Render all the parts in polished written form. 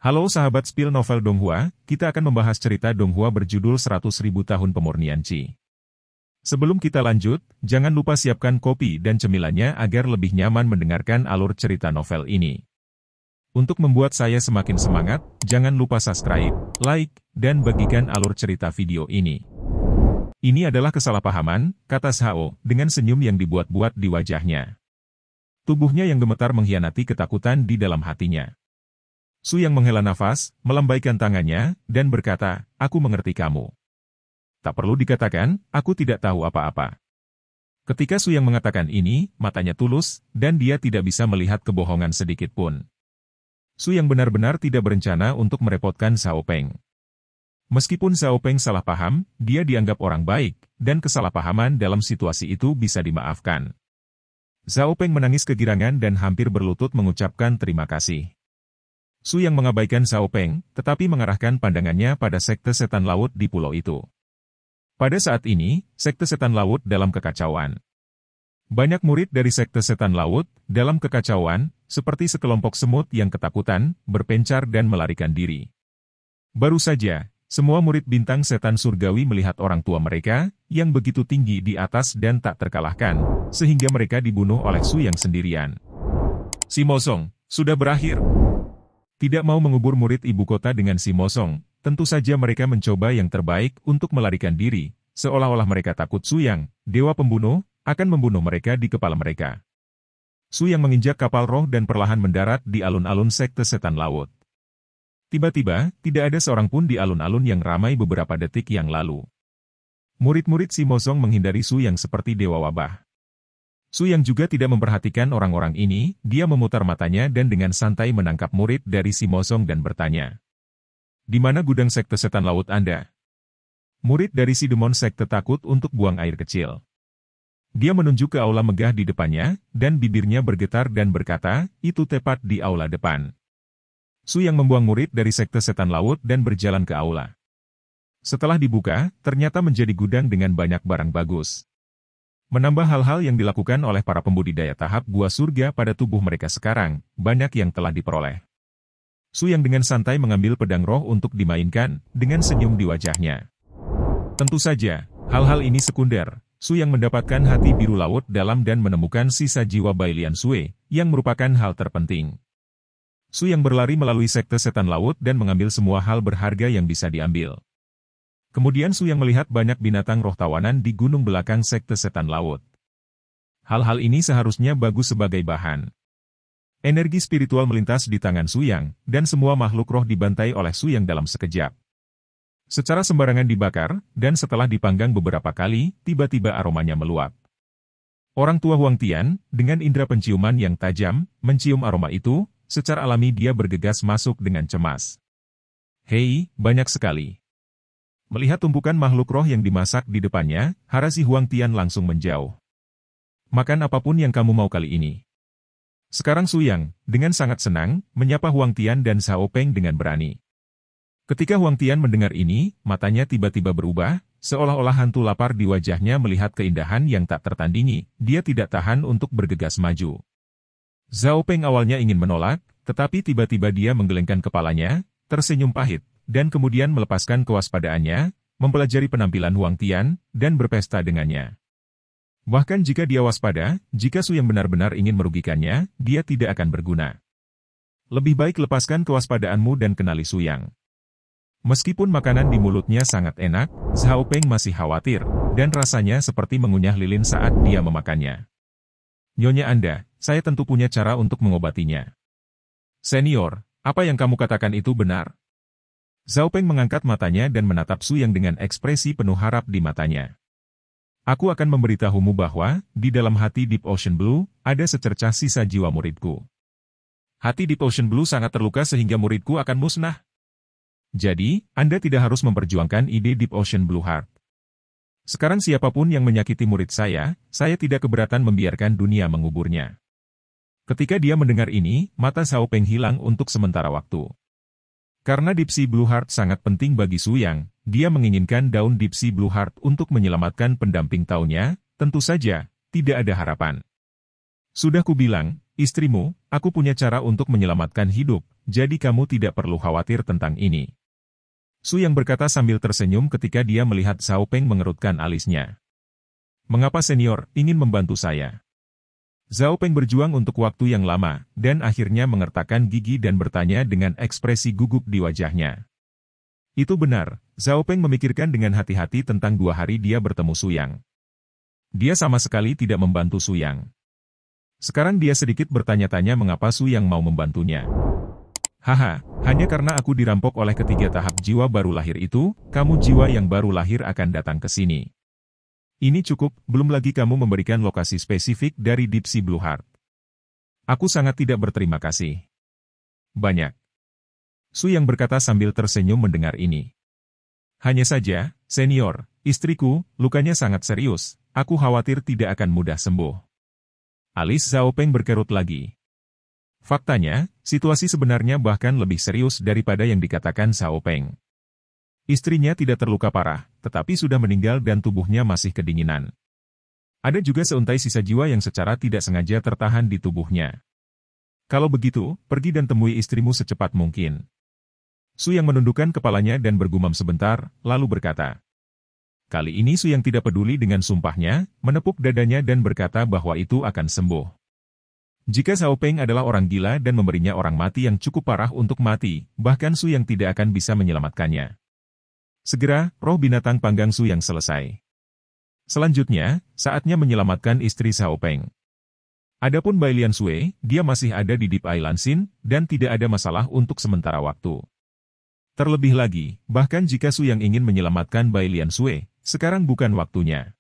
Halo sahabat spill novel Donghua, kita akan membahas cerita Donghua berjudul 100.000 tahun pemurnian Qi. Sebelum kita lanjut, jangan lupa siapkan kopi dan cemilannya agar lebih nyaman mendengarkan alur cerita novel ini. Untuk membuat saya semakin semangat, jangan lupa subscribe, like, dan bagikan alur cerita video ini. Ini adalah kesalahpahaman, kata Shao, dengan senyum yang dibuat-buat di wajahnya. Tubuhnya yang gemetar mengkhianati ketakutan di dalam hatinya. Su yang menghela nafas, melambaikan tangannya, dan berkata, "Aku mengerti kamu. Tak perlu dikatakan, aku tidak tahu apa-apa." Ketika Su yang mengatakan ini, matanya tulus, dan dia tidak bisa melihat kebohongan sedikit pun. Su yang benar-benar tidak berencana untuk merepotkan Xiao Peng. Meskipun Xiao Peng salah paham, dia dianggap orang baik, dan kesalahpahaman dalam situasi itu bisa dimaafkan. Xiao Peng menangis kegirangan dan hampir berlutut mengucapkan terima kasih. Su yang mengabaikan Xiao Peng, tetapi mengarahkan pandangannya pada sekte setan laut di pulau itu. Pada saat ini, sekte setan laut dalam kekacauan. Banyak murid dari sekte setan laut, dalam kekacauan, seperti sekelompok semut yang ketakutan, berpencar dan melarikan diri. Baru saja, semua murid bintang setan surgawi melihat orang tua mereka, yang begitu tinggi di atas dan tak terkalahkan, sehingga mereka dibunuh oleh Su yang sendirian. Si Mosong, sudah berakhir. Tidak mau mengubur murid ibu kota dengan si Mosong, tentu saja mereka mencoba yang terbaik untuk melarikan diri, seolah-olah mereka takut Su Yang, dewa pembunuh, akan membunuh mereka di kepala mereka. Su Yang menginjak kapal roh dan perlahan mendarat di alun-alun sekte setan laut. Tiba-tiba, tidak ada seorang pun di alun-alun yang ramai beberapa detik yang lalu. Murid-murid si Mosong menghindari Su Yang seperti dewa wabah. Su Yang juga tidak memperhatikan orang-orang ini, dia memutar matanya dan dengan santai menangkap murid dari si Mosong dan bertanya, "Di mana gudang sekte setan laut Anda?" Murid dari si demon sekte takut untuk buang air kecil. Dia menunjuk ke aula megah di depannya, dan bibirnya bergetar dan berkata, "Itu tepat di aula depan." Su Yang membuang murid dari sekte setan laut dan berjalan ke aula. Setelah dibuka, ternyata menjadi gudang dengan banyak barang bagus. Menambah hal-hal yang dilakukan oleh para pembudidaya tahap buah surga pada tubuh mereka sekarang, banyak yang telah diperoleh. Su Yang dengan santai mengambil pedang roh untuk dimainkan, dengan senyum di wajahnya. Tentu saja, hal-hal ini sekunder. Su Yang mendapatkan hati biru laut dalam dan menemukan sisa jiwa Bailian Sue, yang merupakan hal terpenting. Su Yang berlari melalui sekte setan laut dan mengambil semua hal berharga yang bisa diambil. Kemudian Su Yang melihat banyak binatang roh tawanan di gunung belakang sekte setan laut. Hal-hal ini seharusnya bagus sebagai bahan. Energi spiritual melintas di tangan Su Yang, dan semua makhluk roh dibantai oleh Su Yang dalam sekejap. Secara sembarangan dibakar, dan setelah dipanggang beberapa kali, tiba-tiba aromanya meluap. Orang tua Huang Tian, dengan indera penciuman yang tajam, mencium aroma itu, secara alami dia bergegas masuk dengan cemas. "Hei, banyak sekali." Melihat tumpukan makhluk roh yang dimasak di depannya, hara si Huang Tian langsung menjauh. "Makan apapun yang kamu mau kali ini." Sekarang Su Yang, dengan sangat senang, menyapa Huang Tian dan Xiao Peng dengan berani. Ketika Huang Tian mendengar ini, matanya tiba-tiba berubah, seolah-olah hantu lapar di wajahnya melihat keindahan yang tak tertandingi, dia tidak tahan untuk bergegas maju. Xiao Peng awalnya ingin menolak, tetapi tiba-tiba dia menggelengkan kepalanya, tersenyum pahit, dan kemudian melepaskan kewaspadaannya, mempelajari penampilan Huang Tian, dan berpesta dengannya. Bahkan jika dia waspada, jika Su Yang benar-benar ingin merugikannya, dia tidak akan berguna. Lebih baik lepaskan kewaspadaanmu dan kenali Su Yang. Meskipun makanan di mulutnya sangat enak, Xiao Peng masih khawatir, dan rasanya seperti mengunyah lilin saat dia memakannya. "Nyonya Anda, saya tentu punya cara untuk mengobatinya." "Senior, apa yang kamu katakan itu benar?" Xiao Peng mengangkat matanya dan menatap Su Yang dengan ekspresi penuh harap di matanya. "Aku akan memberitahumu bahwa, di dalam hati Deep Ocean Blue, ada secercah sisa jiwa muridku. Hati Deep Ocean Blue sangat terluka sehingga muridku akan musnah. Jadi, Anda tidak harus memperjuangkan ide Deep Ocean Blue Heart. Sekarang siapapun yang menyakiti murid saya tidak keberatan membiarkan dunia menguburnya." Ketika dia mendengar ini, mata Xiao Peng hilang untuk sementara waktu. Karena Deep Sea Blue Heart sangat penting bagi Su Yang, dia menginginkan daun Deep Sea Blue Heart untuk menyelamatkan pendamping tahunnya, tentu saja, tidak ada harapan. Sudah kubilang, istrimu, aku punya cara untuk menyelamatkan hidup, jadi kamu tidak perlu khawatir tentang ini. Su Yang berkata sambil tersenyum ketika dia melihat Zhao Peng mengerutkan alisnya. Mengapa senior ingin membantu saya? Zhao Peng berjuang untuk waktu yang lama, dan akhirnya mengertakkan gigi dan bertanya dengan ekspresi gugup di wajahnya. Itu benar, Zhao Peng memikirkan dengan hati-hati tentang 2 hari dia bertemu Su Yang. Dia sama sekali tidak membantu Su Yang. Sekarang dia sedikit bertanya-tanya mengapa Su Yang mau membantunya. Haha, hanya karena aku dirampok oleh ketiga tahap jiwa baru lahir itu, kamu jiwa yang baru lahir akan datang ke sini. Ini cukup, belum lagi kamu memberikan lokasi spesifik dari Deep Sea Blue Heart. Aku sangat tidak berterima kasih. Banyak. Su Yang berkata sambil tersenyum mendengar ini. Hanya saja, senior, istriku, lukanya sangat serius, aku khawatir tidak akan mudah sembuh. Alis Zhao Peng berkerut lagi. Faktanya, situasi sebenarnya bahkan lebih serius daripada yang dikatakan Zhao Peng. Istrinya tidak terluka parah, tetapi sudah meninggal dan tubuhnya masih kedinginan. Ada juga seuntai sisa jiwa yang secara tidak sengaja tertahan di tubuhnya. Kalau begitu, pergi dan temui istrimu secepat mungkin. Su Yang menundukkan kepalanya dan bergumam sebentar, lalu berkata. Kali ini Su Yang tidak peduli dengan sumpahnya, menepuk dadanya dan berkata bahwa itu akan sembuh. Jika Zhao Peng adalah orang gila dan memberinya orang mati yang cukup parah untuk mati, bahkan Su Yang tidak akan bisa menyelamatkannya. Segera, roh binatang panggang Su Yang selesai. Selanjutnya, saatnya menyelamatkan istri Zhao Peng. Adapun Bai Lian Sui, dia masih ada di Deep Island Sin, dan tidak ada masalah untuk sementara waktu. Terlebih lagi, bahkan jika Su Yang ingin menyelamatkan Bai Lian Sui, sekarang bukan waktunya.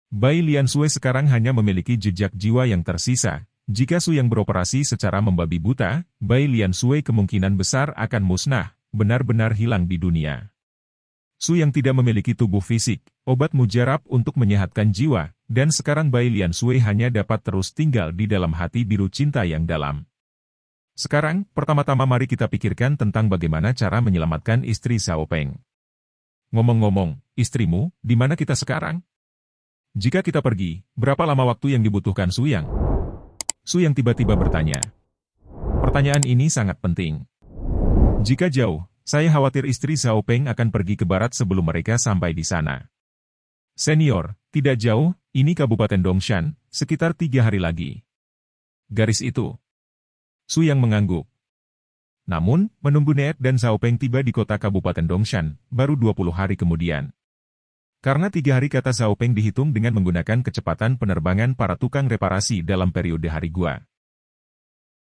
Bai Lian Sui sekarang hanya memiliki jejak jiwa yang tersisa. Jika Su Yang beroperasi secara membabi buta, Bai Lian Sui kemungkinan besar akan musnah, benar-benar hilang di dunia. Su Yang tidak memiliki tubuh fisik, obat mujarab untuk menyehatkan jiwa, dan sekarang Bai Lian Sui hanya dapat terus tinggal di dalam hati biru cinta yang dalam. Sekarang, pertama-tama mari kita pikirkan tentang bagaimana cara menyelamatkan istri Zhao Peng. Ngomong-ngomong, istrimu, di mana kita sekarang? Jika kita pergi, berapa lama waktu yang dibutuhkan Su Yang? Su Yang tiba-tiba bertanya. Pertanyaan ini sangat penting. Jika jauh, saya khawatir istri Zhao Peng akan pergi ke barat sebelum mereka sampai di sana. Senior, tidak jauh, ini Kabupaten Dongshan, sekitar 3 hari lagi. Garis itu. Su Yang mengangguk. Namun, menunggu Neet dan Zhao Peng tiba di kota Kabupaten Dongshan, baru 20 hari kemudian. Karena 3 hari kata Zhao Peng dihitung dengan menggunakan kecepatan penerbangan para tukang reparasi dalam periode hari gua.